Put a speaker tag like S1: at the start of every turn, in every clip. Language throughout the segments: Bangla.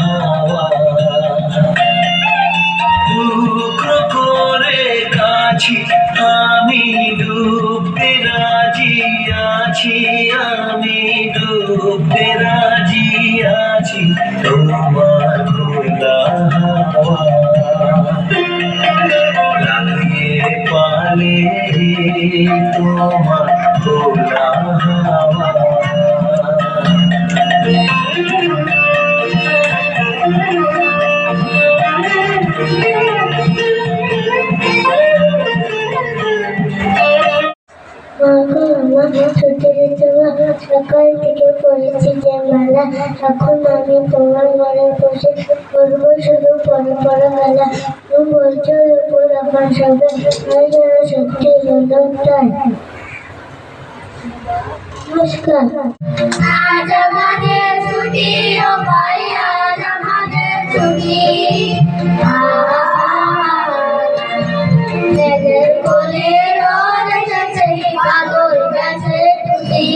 S1: হাওয়া টুকরো করে কাছি আমি ডুবতে রাজি আছি আমি ডুবতে রাজি আছি তোমার খোলা হাওয়া লাগিয়ে পালে তোমার খোলা হাওয়া
S2: সকাল থেকে পড়েছি যে মেলা এখন আমি তোমার ঘরে বসে করবো শুধু পড়া মেলা বছর উপর আমার সবে যেন সত্যি হলো তাই নমস্কার। আজ আমাদের ছুটি ও ভাই আজ আমাদের ছুটি কোলে রোদ এসেছে পাগল গাছে টুটি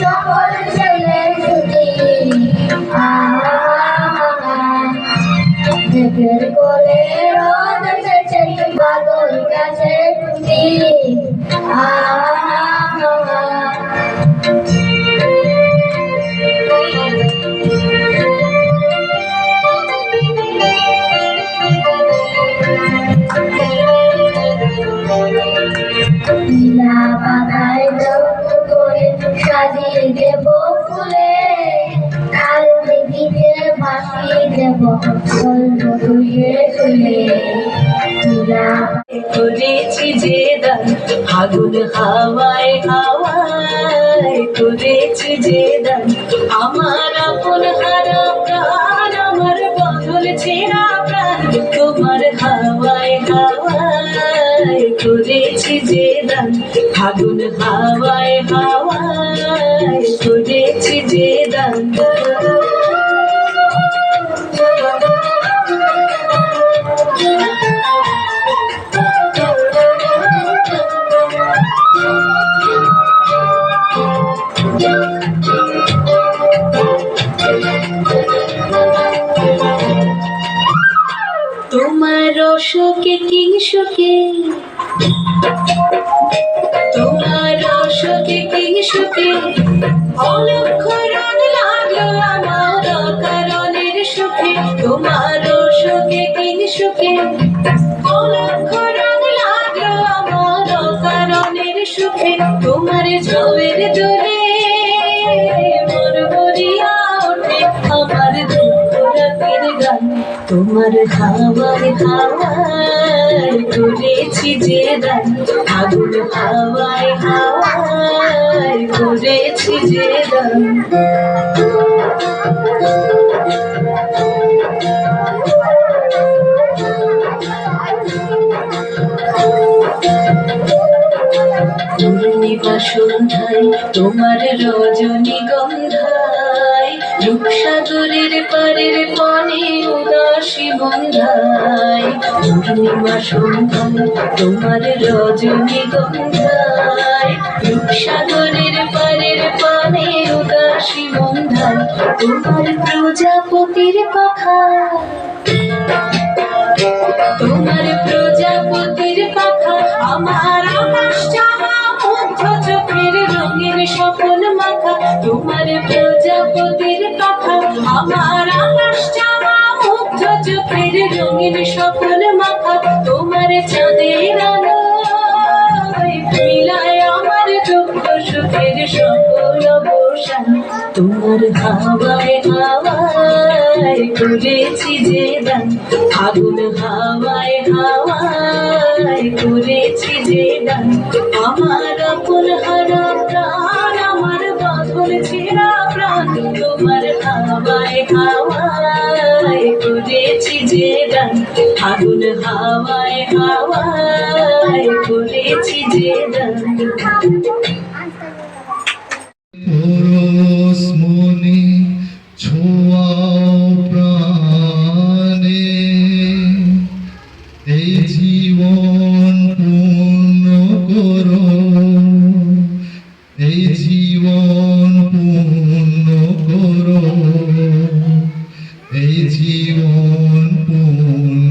S2: সকল ছেলে ছুটি ঢেকের কোলে রোদ এসেছে পাগল গাছে টুটি নীলা পাতায় দৌড় করে সাজিয়ে দেব ফুলে কাল দিকে ভাসিয়ে দেব ধুয়ে ফুলে
S3: করেছি যে দান আগুন হাওয়ায় হাওয়ায় করেছি যে দান আমার আপন হারা প্রাণ আমার বদল ছেঁড়া প্রাণ তোমার হাওয়ায় হাওয়ায় করেছি যে দান আগুন হাওয়ায় হাওয়ায় করেছি যে দান তোমার শোকে কি শোকে তোমার শোকে কি শোকে অলক্ষ রং লাগলো আমার কারণের সুখে তোমার শোকে কি শোকে অলক্ষ রং লাগলো আমার কারণের সুখে তোমার ঝড়ের দোলে মন ভরিয়া ওঠে আমার দুঃখ রাতের গান তোমার হাওয়ায় হাওয়ায় করেছি যে দান আগুন হাওয়ায় হাওয়ায় করেছি যে দান পূর্ণিমা সন্ধ্যায় তোমার রজনীগন্ধায় রূপসাগরের পারের পানে উদাসী বন্ধায় পূর্ণিমা সন্ধ্যায় তোমার রজনীগন্ধায় রূপসাগরের পারের পানে উদাসী বন্ধায় তোমার প্রজাপতির পাখা তোমার প্রজাপতির পাখা আমার আকাশ চাওয়া মুগ্ধ চোখের রঙের স্বপন মাখা তোমার প্রজাপতির পাখা আমার আকাশ চাওয়া মুগ্ধ চোখের রঙের স্বপন মাখা তোমার চাঁদের আলো মিলায় আমার দুঃখ সুখের সকল অবসান তোমার হাওয়ায় হাওয়ায় করেছি যে দান আগুন হাওয়ায় হাওয়ায় করেছি যে দান আমার আপন হারা প্রাণ আমার বাঁধন ছেঁড়া প্রাণ তোমার হাওয়ায় হাওয়ায় ফাগুন হাওয়ায় হাওয়ায় করেছি যে দান
S4: পরশ মনে ছোঁয়াও প্রাণে এই জীবন পূর্ণ করো এই জীবন পূর্ণ করো এই জীবন পূর্ণ